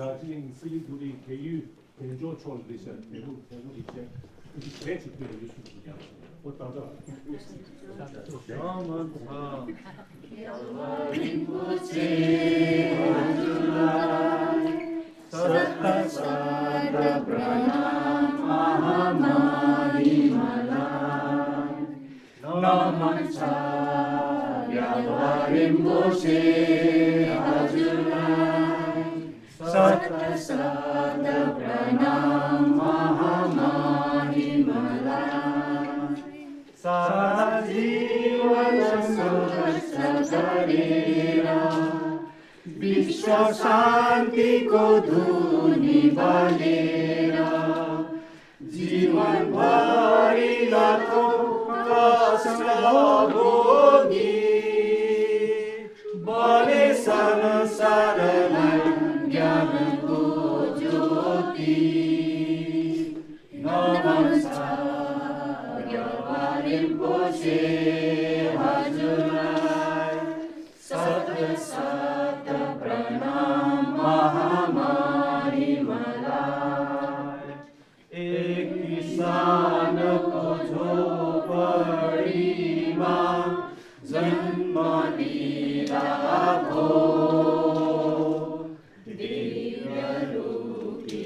가진 스님들이 개조 초월되셔 대부분 이제 대집들을 유수입니다. 어떠하다? 나만사 Sada pranam mahamani malai Namacharya Rimpoche Ajulai Sada pranam mahamani malai Sajivan Sagarira विश्व शांति को धुनी बलेरा जीवन भरी लाखों कष्ट भोगी बले संसारलाई ज्ञानको ज्योति नमस्कार रिम्पोचे हजुरलाई सत प्रणाम महामारी मलाई एक किसान को झोपड़ीमा जन्म लिँदा भो दिव्य रूपी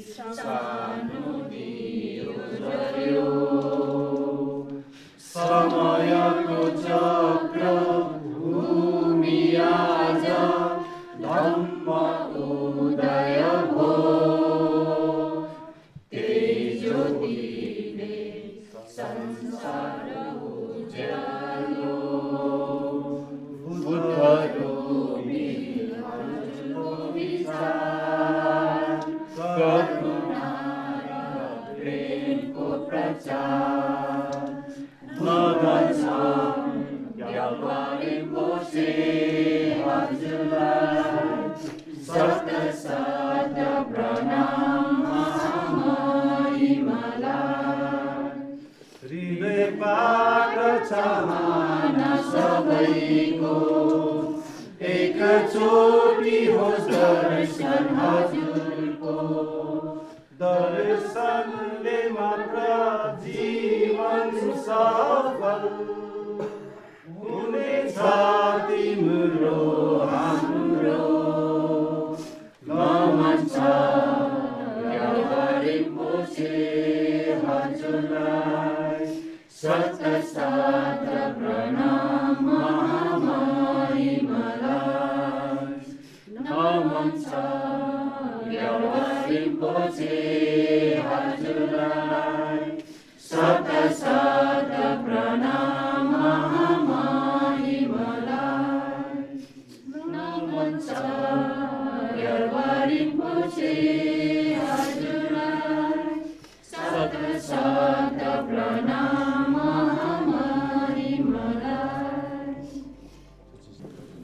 सानो दियो जल्यो समयको चक्र भूमि आज धम्म उदय भो तेजोतिले संसार उज्यालो बुद्धरूपी हजुरको विचार करुणा र प्रेमको प्रचार मदन रिम्पोचे हजुरलाई सत सत प्रणाम महामारी मलाई हृदयबाट चाहना सबैको एकचोटि होस् दर्शन हजुरको दर्शनले मात्र जीवन सफल हुनेछ तिम्रो हाम्रो नमस्कार रिम्पोचे हजुरलाई सत सत प्रणाम महामारी मलाई नमस्कार रिम्पोचे हजुरलाई सत सत प्रणाम महामारी मलाई नमस्कार रिम्पोचे हजुरलाई सत सत प्रणाम महामारी मलाई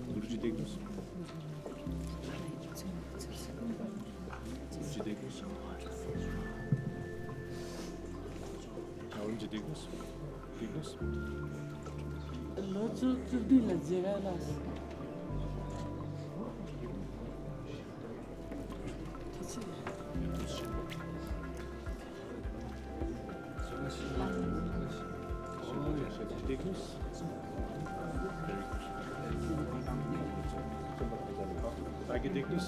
Guruji Degus. Guruji Degus. Guruji Degus. Degus. Lo tutti leggevano. Degus. Very good. Lagi Degus.